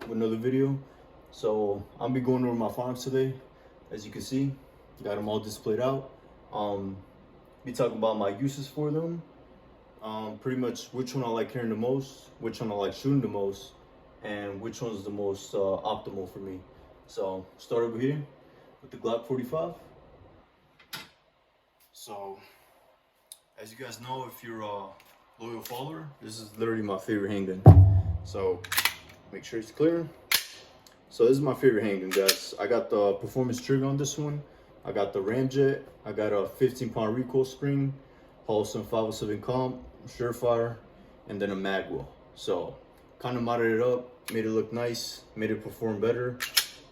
with another video. So I'll be going over my firearms today. As you can see, got them all displayed out. Be talking about my uses for them. Pretty much which one I like carrying the most, which one I like shooting the most, and which one's the most optimal for me. So start over here with the Glock 45. So as you guys know, if you're a loyal follower, this is literally my favorite handgun. So make sure it's clear. So this is my favorite handgun, guys. I got the performance trigger on this one. I got the ramjet. I got a 15-pound recoil spring, Holston 507 comp, surefire, and then a magwell. So kind of modded it up, made it look nice, made it perform better.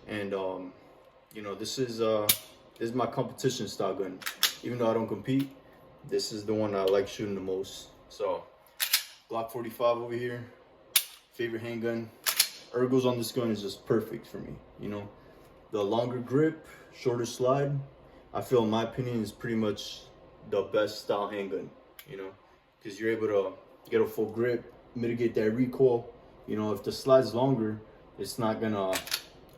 And you know, this is my competition style gun. Even though I don't compete, this is the one I like shooting the most. So Glock 45 over here, favorite handgun. Ergos on this gun is just perfect for me. You know, the longer grip, shorter slide, I feel in my opinion is pretty much the best style handgun, you know, because you're able to get a full grip, mitigate that recoil. You know, if the slide's longer, it's not gonna,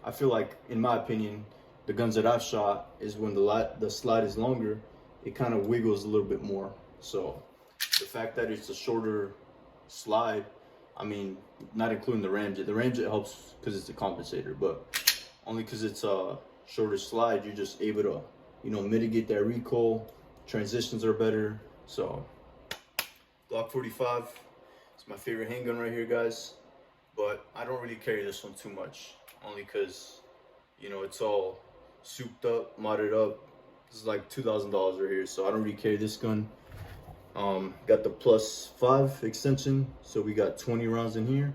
I feel like, in my opinion, the guns that I've shot is when the slide is longer, it kind of wiggles a little bit more. So the fact that it's a shorter slide, I mean, not including the ramjet. The ramjet helps because it's a compensator, but only because it's a shorter slide, you're just able to, you know, mitigate that recoil. Transitions are better. So Glock 45 is my favorite handgun right here, guys. But I don't really carry this one too much, only because, you know, it's all souped up, modded up. This is like $2,000 right here, so I don't really carry this gun. Got the +5 extension, so we got 20 rounds in here.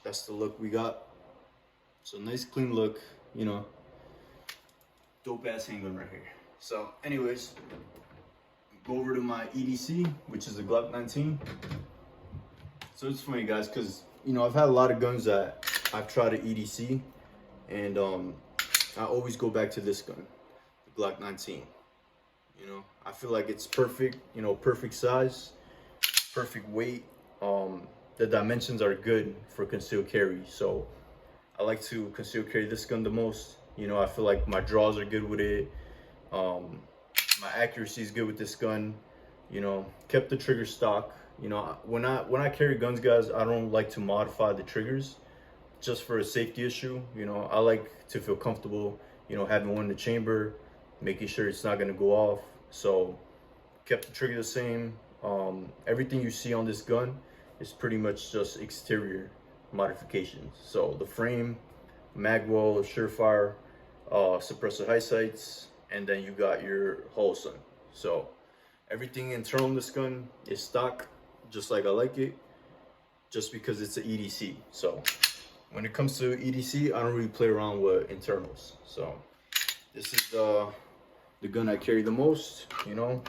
That's the look we got. So nice clean look, you know, dope ass handgun right here. So anyways, go over to my EDC, which is a Glock 19. So it's funny, guys, because, you know, I've had a lot of guns that I've tried to EDC, and I always go back to this gun, the Glock 19. You know, I feel like it's perfect, you know, perfect size, perfect weight. The dimensions are good for concealed carry. So I like to conceal carry this gun the most. You know, I feel like my draws are good with it. My accuracy is good with this gun. You know, kept the trigger stock. You know, when I carry guns, guys, I don't like to modify the triggers just for a safety issue. You know, I like to feel comfortable, you know, having one in the chamber, making sure it's not gonna go off. So kept the trigger the same. Everything you see on this gun is pretty much just exterior modifications. So the frame, magwell, surefire, suppressor high sights, and then you got your Holston. So everything internal in this gun is stock, just like I like it, just because it's an EDC. So when it comes to EDC, I don't really play around with internals. So this is the gun I carry the most. You know,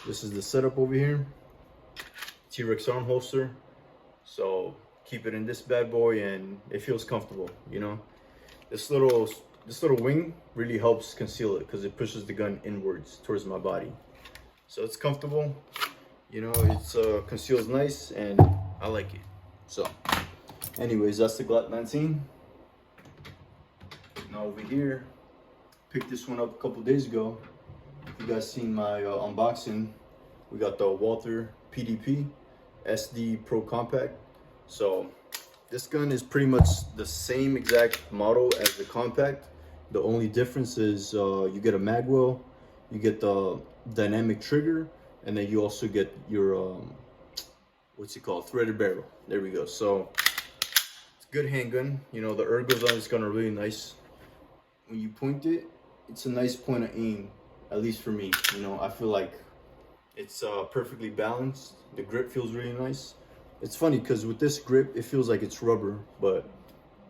this is the setup over here. T-Rex arm holster. So keep it in this bad boy, and it feels comfortable. You know, this little wing really helps conceal it because it pushes the gun inwards towards my body. So it's comfortable. You know, it's conceals nice, and I like it. So anyways, that's the Glock 19. Now over here, picked this one up a couple days ago. If you guys seen my unboxing, we got the Walther PDP Pro Compact. So this gun is pretty much the same exact model as the Compact. The only difference is you get a magwell, you get the dynamic trigger, and then you also get your what's it called, threaded barrel. There we go. So it's a good handgun. You know, the ergos on this gun are really nice. When you point it, it's a nice point of aim, at least for me. You know, I feel like it's perfectly balanced. The grip feels really nice. It's funny because with this grip, it feels like it's rubber, but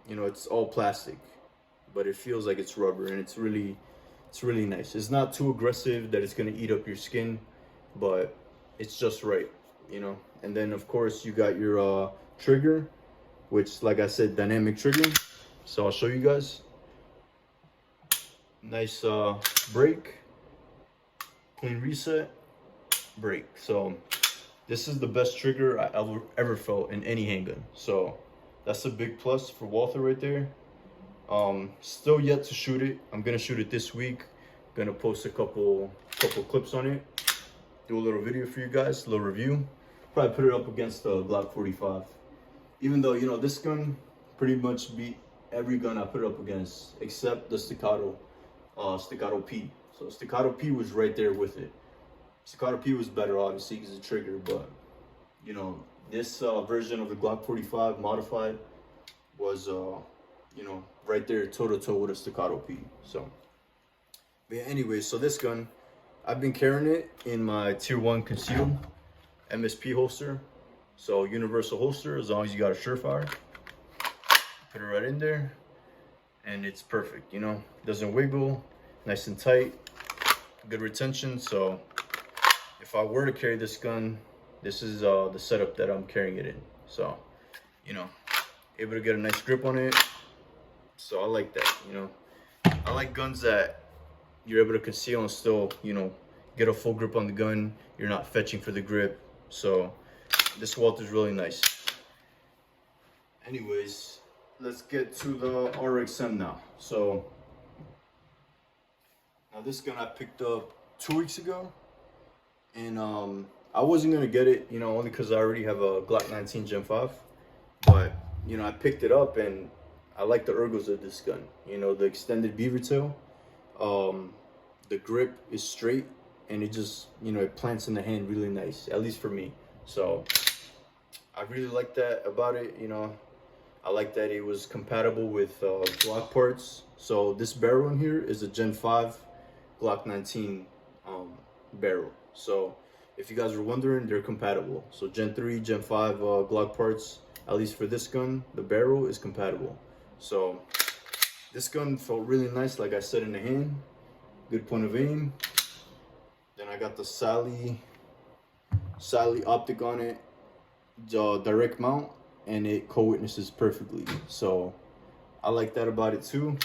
you know, it's all plastic, but it feels like it's rubber, and it's really nice. It's not too aggressive that it's gonna eat up your skin, but it's just right, you know. And then of course you got your trigger, which, like I said, dynamic trigger. So I'll show you guys. Nice break, clean reset, break. So this is the best trigger I ever felt in any handgun. So That's a big plus for Walther right there. Still yet to shoot it. I'm gonna shoot it this week. Gonna post a couple clips on it. Do a little video for you guys, a little review. Probably put it up against the Glock 45. Even though, you know, this gun pretty much beat every gun I put it up against, except the Staccato P. So Staccato P was right there with it. Staccato P was better, obviously, because of the trigger, but, you know, this version of the Glock 45 modified was, you know, right there toe-to-toe with a Staccato P. So, but yeah, anyway, so this gun, I've been carrying it in my Tier 1 concealed MSP holster. So universal holster, as long as you got a Surefire. Put it right in there, and it's perfect, you know. Doesn't wiggle, nice and tight, good retention. So if I were to carry this gun, this is the setup that I'm carrying it in. So, you know, able to get a nice grip on it. So I like that, you know. I like guns that you're able to conceal and still, you know, get a full grip on the gun. You're not fetching for the grip. So this Walther's really nice. Anyways, let's get to the RXM now. So now this gun I picked up 2 weeks ago, and I wasn't gonna get it, you know, only because I already have a Glock 19 Gen 5. But you know, I picked it up and I like the ergos of this gun. You know, the extended beaver tail. The grip is straight, and it just, you know, it plants in the hand really nice, at least for me. So I really like that about it. You know, I like that it was compatible with Glock parts. So this barrel in here is a Gen 5 Glock 19 barrel. So if you guys were wondering, they're compatible. So Gen 3, Gen 5 Glock parts, at least for this gun, the barrel is compatible. So this gun felt really nice, like I said, in the hand. Good point of aim. Then I got the Sally optic on it, direct mount, and it co-witnesses perfectly. So I like that about it too.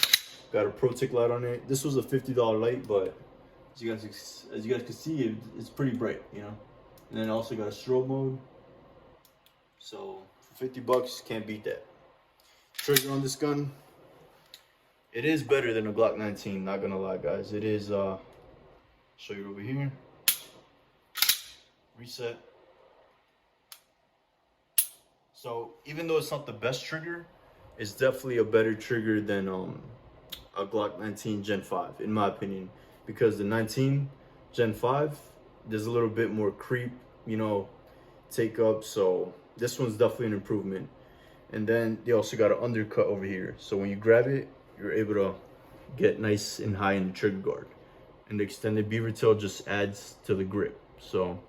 Got a pro tick light on it. This was a $50 light, but as you guys can see, it's pretty bright, you know. And then I also got a strobe mode. So for 50 bucks, can't beat that. Trigger on this gun, it is better than a Glock 19, not gonna lie, guys. It is, show you over here. Reset. So even though it's not the best trigger, it's definitely a better trigger than a Glock 19 Gen 5, in my opinion. Because the 19 Gen 5, there's a little bit more creep, you know, take up. So this one's definitely an improvement. And then they also got an undercut over here. So when you grab it, you're able to get nice and high in the trigger guard. And the extended beaver tail just adds to the grip. So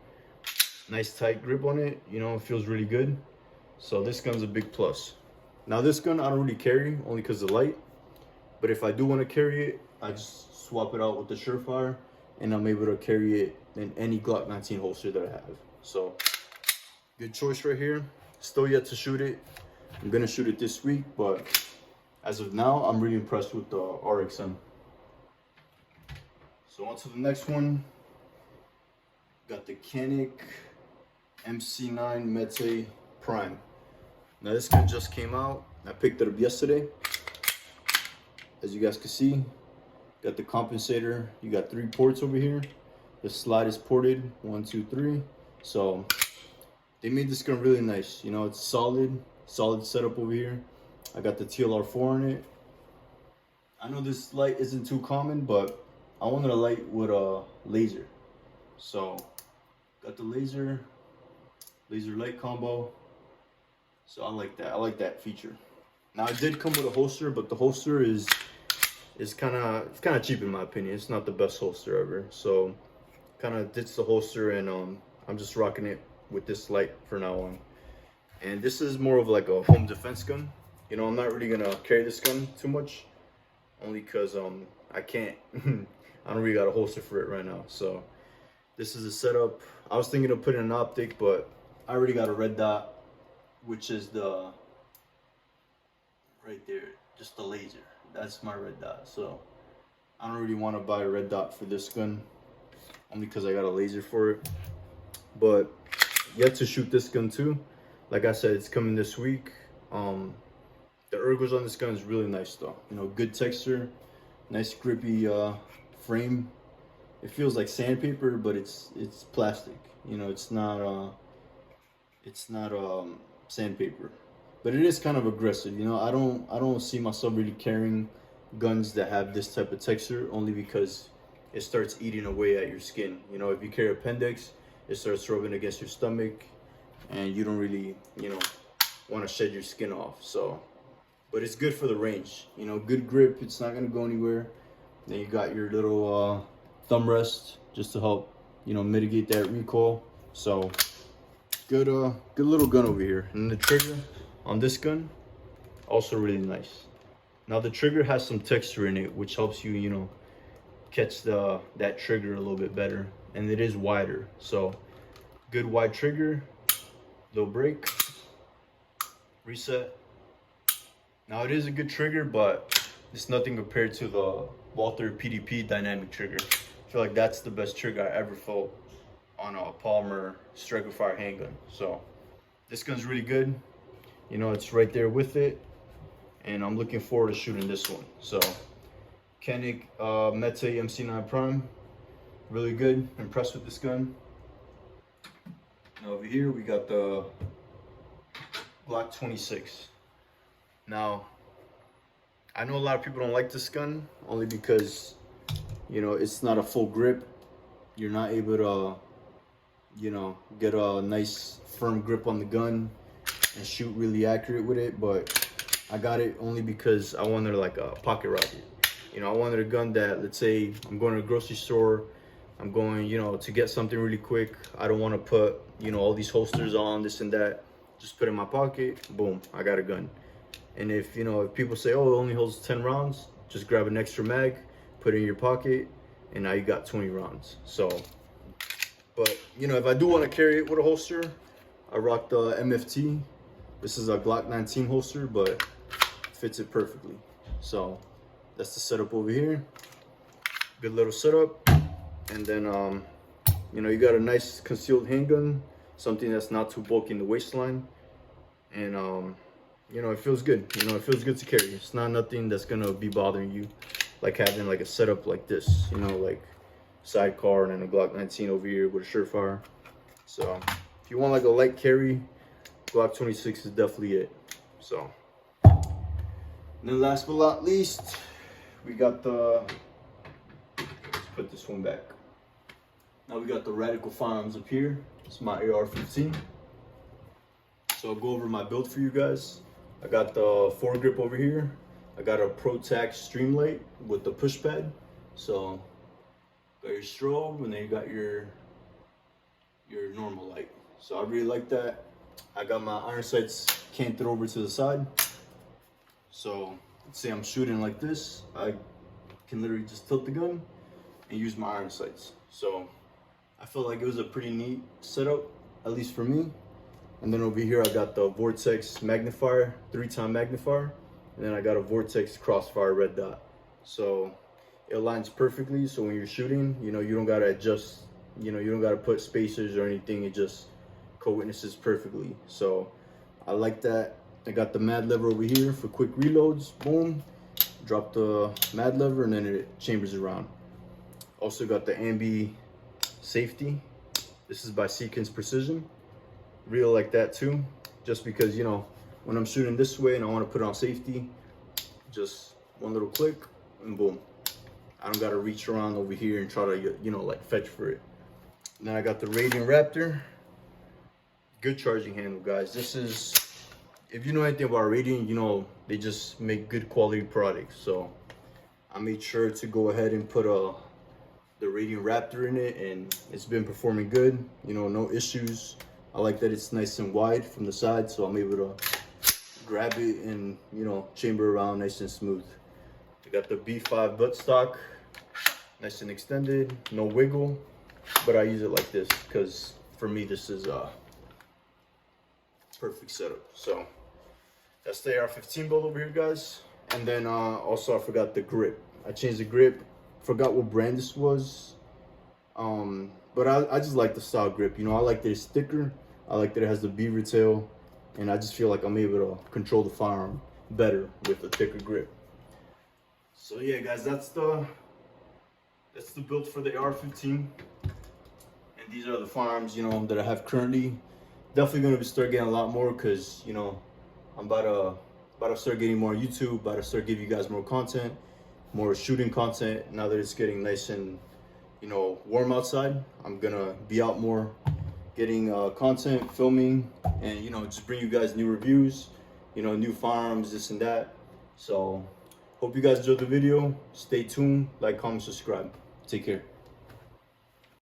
nice tight grip on it, you know, it feels really good. So this gun's a big plus. Now this gun I don't really carry, only because of the light. But if I do want to carry it, I just swap it out with the Surefire, and I'm able to carry it in any Glock 19 holster that I have. So good choice right here. Still yet to shoot it. I'm gonna shoot it this week, but as of now, I'm really impressed with the RXM. So on to the next one. Got the Canik MC9 Mete Prime. Now this gun just came out. I picked it up yesterday. As you guys can see, got the compensator. You got 3 ports over here. The slide is ported, 1, 2, 3. So they made this gun really nice. You know, it's solid setup over here. I got the TLR4 in it. I know this light isn't too common, but I wanted a light with a laser. So got the laser light combo. So I like that. I like that feature. Now it did come with a holster, but the holster is kind of cheap in my opinion. It's not the best holster ever. So kind of ditched the holster, and I'm just rocking it with this light for now on. And this is more of like a home defense gun. You know, I'm not really gonna carry this gun too much, only because I can't. I don't really got a holster for it right now. So this is a setup. I was thinking of putting an optic, but I already got a red dot, which is the right there, just the laser. That's my red dot. So I don't really want to buy a red dot for this gun, only because I got a laser for it. But yet to shoot this gun too. Like I said, it's coming this week. The ergos on this gun is really nice though. You know, good texture, nice grippy frame. It feels like sandpaper, but it's plastic. You know, it's not sandpaper, but it is kind of aggressive. You know, I don't see myself really carrying guns that have this type of texture, only because it starts eating away at your skin. You know, if you carry appendix, it starts rubbing against your stomach, and you don't really, you know, want to shed your skin off. So, but it's good for the range. You know, good grip. It's not gonna go anywhere. Then you got your little thumb rest just to help, you know, mitigate that recoil. So good little gun over here. And the trigger on this gun, also really nice. Now the trigger has some texture in it, which helps you, you know, catch that trigger a little bit better. And it is wider, so good wide trigger. Little break, reset. Now it is a good trigger, but it's nothing compared to the Walther PDP dynamic trigger. I feel like that's the best trigger I ever felt on a Palmer striker fire handgun. So this gun's really good. You know, it's right there with it, and I'm looking forward to shooting this one. So Canik Mete MC9 Prime, really good. Impressed with this gun. Now over here we got the Glock 26. Now I know a lot of people don't like this gun, only because, you know, it's not a full grip. You're not able to, you know, get a nice firm grip on the gun and shoot really accurate with it. But I got it only because I wanted like a pocket rocket. You know, I wanted a gun that, let's say I'm going to the grocery store, I'm going, you know, to get something really quick. I don't want to put, you know, all these holsters on, this and that. Just put it in my pocket, boom, I got a gun. And if, you know, if people say, oh, it only holds 10 rounds, just grab an extra mag, put it in your pocket, and now you got 20 rounds. So, but, you know, if I do want to carry it with a holster, I rock the MFT. This is a Glock 19 holster, but it fits it perfectly. So that's the setup over here. Good little setup. And then, you know, you got a nice concealed handgun, something that's not too bulky in the waistline. And, you know, it feels good. You know, it feels good to carry. It's not nothing that's gonna be bothering you, like having like a setup like this, you know, like sidecar and then a Glock 19 over here with a Surefire. So if you want like a light carry, Glock 26 is definitely it. So, and then last but not least, we got the, let's put this one back. Now we got the Radical Firearms up here. It's my AR-15. So I'll go over my build for you guys. I got the foregrip over here. I got a ProTac Streamlight with the push pad. So got your strobe, and then you got your normal light. So I really like that. I got my iron sights canted over to the side. So let's say I'm shooting like this, I can literally just tilt the gun and use my iron sights. So I felt like it was a pretty neat setup, at least for me. And then over here I got the Vortex magnifier, 3-time magnifier, and then I got a Vortex crossfire red dot. So it aligns perfectly, so when you're shooting, you know, you don't gotta adjust, you know, you don't gotta put spacers or anything. It just co-witnesses perfectly. So I like that. I got the mad lever over here for quick reloads. Boom, drop the mad lever and then it chambers around. Also got the ambi safety. This is by Seekins Precision. Really like that too, just because, you know, when I'm shooting this way and I want to put it on safety, just one little click and boom, I don't got to reach around over here and try to, you know, like fetch for it. And then I got the Radiant Raptor. Good charging handle, guys. This is, if you know anything about Radiant, you know they just make good quality products. So I made sure to go ahead and put the Radiant Raptor in it, and it's been performing good. You know, no issues. I like that it's nice and wide from the side, so I'm able to grab it and, you know, chamber around nice and smooth. I got the B5 buttstock, nice and extended, no wiggle, but I use it like this because for me this is a perfect setup. So that's the AR-15 build over here, guys. And then also I forgot the grip. I changed the grip, forgot what brand this was. But I just like the style grip. You know, I like that it's thicker. I like that it has the beaver tail. and I just feel like I'm able to control the firearm better with a thicker grip. So yeah, guys, that's the build for the AR-15, and these are the firearms, you know, that I have currently. Definitely going to start getting a lot more, because, you know, I'm about to start getting more on YouTube, about to start giving you guys more content, more shooting content. Now that it's getting nice and, you know, warm outside, I'm gonna be out more getting content, filming, and, you know, just bring you guys new reviews, you know, new firearms, this and that. So hope you guys enjoyed the video. Stay tuned, like, comment, subscribe. Take care.